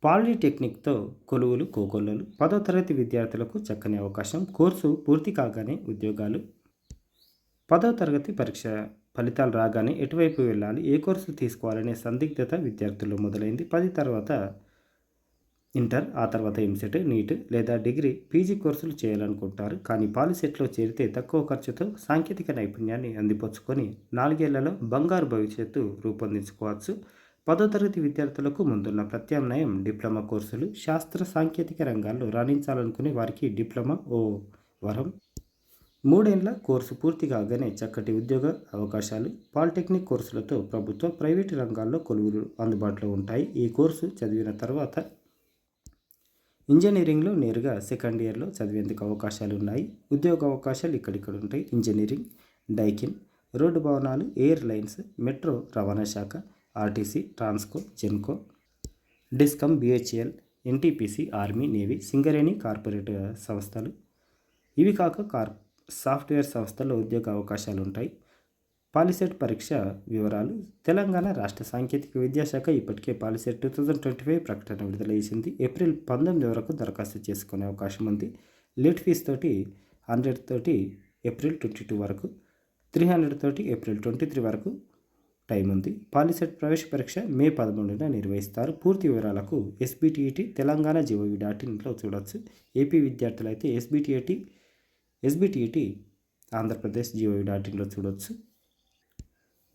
పాలిటెక్నిక్‌తో కొలువులు కోకొల్లలు. 10వ తరగతి విద్యార్థులకు చక్కని అవకాశం. కోర్సు పూర్తి కాగానే ఉద్యోగాలు. 10వ తరగతి పరీక్ష ఫలితాలు రాగానే ఎటువైపు వెళ్ళాలి? ఏ కోర్సు తీసుకోవాలనే సందిగ్ధత విద్యార్థుల్లో మొదలైంది. 10 తర్వాత ఇంటర్, ఆ తర్వాత ఎంసెట్, నీట్ లేదా డిగ్రీ, పీజీ కోర్సులు చేయాలనుకుంటారు. కానీ పాలిసెట్లో చేరితే తక్కువ ఖర్చుతో సాంకేతిక నైపుణ్యాన్ని అందిపుచ్చుకొని 4 ఏళ్లలో బంగారు భవిష్యత్తు రూపొందించుకోవచ్చు. 10వ తరగతి విద్యార్థులకు ముందున్న ప్రత్యామ్నాయం డిప్లొమా కోర్సులు. శాస్త్ర సాంకేతిక రంగాల్లో రాణించాలనుకునే వారికి డిప్లొమా ఓ వరం. 3 ఏళ్ల కోర్సు పూర్తి కాగానే చక్కటి ఉద్యోగ అవకాశాలు. పాలిటెక్నిక్ కోర్సులతో ప్రభుత్వ, ప్రైవేటు రంగాల్లో కొలువులు అందుబాటులో ఉంటాయి. ఈ కోర్సు చదివిన తర్వాత ఇంజనీరింగ్లో నేరుగా సెకండ్ ఇయర్లో చదివేందుకు అవకాశాలు ఉన్నాయి. ఉద్యోగ అవకాశాలు ఇక్కడిక్కడ ఉంటాయి. ఇంజనీరింగ్, డైకిన్, రోడ్డు భవనాలు, ఎయిర్ లైన్స్, మెట్రో రవాణా శాఖ, RTC, Transco, Genco, DISCOM, BHEL, NTPC, army, navy, Singareni, corporate సంస్థలు. ఇవి కాక సాఫ్ట్వేర్ సంస్థల్లో ఉద్యోగ అవకాశాలు ఉంటాయి. పాలిసెట్ పరీక్ష వివరాలు. తెలంగాణ రాష్ట్ర సాంకేతిక విద్యాశాఖ ఇప్పటికే పాలిసెట్ 2025 ప్రకటన విడుదల చేసింది. ఏప్రిల్ 19 వరకు దరఖాస్తు చేసుకునే అవకాశం ఉంది. లేట్ ఫీజు తోటి 100 తోటి ఏప్రిల్ 22 వరకు, 300 తోటి ఏప్రిల్ 23 వరకు టైం ఉంది. పాలిసెట్ ప్రవేశ పరీక్ష మే 13న నిర్వహిస్తారు. పూర్తి వివరాలకు ఎస్బిటిఈటి తెలంగాణ gov.in చూడవచ్చు. ఏపీ విద్యార్థులైతే ఎస్బిటిఈటి ఆంధ్రప్రదేశ్ gov.in చూడవచ్చు.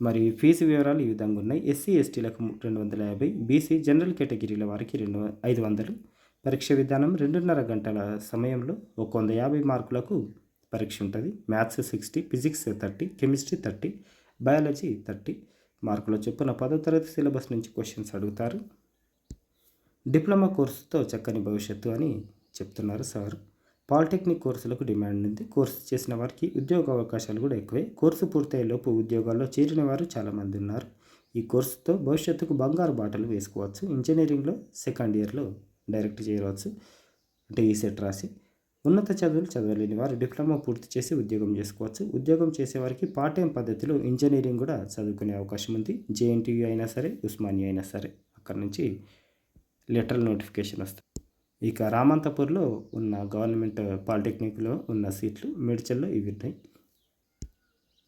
మరి ఫీజు వివరాలు ఈ విధంగా ఉన్నాయి. ఎస్సీ ఎస్టీలకు 250, బీసీ జనరల్ కేటగిరీల వారికి 500. పరీక్ష విధానం 2.5 గంటల సమయంలో 150 మార్కులకు పరీక్ష ఉంటుంది. మ్యాథ్స్ 60, ఫిజిక్స్ 30, కెమిస్ట్రీ 30, బయాలజీ 30 మార్కుల చొప్పున 10వ తరగతి సిలబస్ నుంచి క్వశ్చన్స్ అడుగుతారు. డిప్లొమా కోర్సుతో చక్కని భవిష్యత్తు అని చెప్తున్నారు సార్. పాలిటెక్నిక్ కోర్సులకు డిమాండ్ ఉంది. కోర్సు చేసిన వారికి ఉద్యోగ అవకాశాలు కూడా ఎక్కువే. కోర్సు పూర్తయ్యేలోపు ఉద్యోగాల్లో చేరిన వారు చాలామంది ఉన్నారు. ఈ కోర్సుతో భవిష్యత్తుకు బంగారు బాటలు వేసుకోవచ్చు. ఇంజనీరింగ్లో సెకండ్ ఇయర్లో డైరెక్ట్ చేయవచ్చు, అంటే ఈసెట్ రాసి. ఉన్నత చదువులు చదవలేని వారు డిప్లొమా పూర్తి చేసి ఉద్యోగం చేసుకోవచ్చు. ఉద్యోగం చేసేవారికి పార్ట్ టైం పద్ధతిలో ఇంజనీరింగ్ కూడా చదువుకునే అవకాశం ఉంది. జేఎన్టీయూ అయినా సరే, ఉస్మానియా అయినా సరే, అక్కడి నుంచి లెటర్ నోటిఫికేషన్ వస్తుంది. ఇక రామంతపూర్లో ఉన్న గవర్నమెంట్ పాలిటెక్నిక్లో ఉన్న సీట్లు మేడ్చల్లో ఇవి ఉన్నాయి.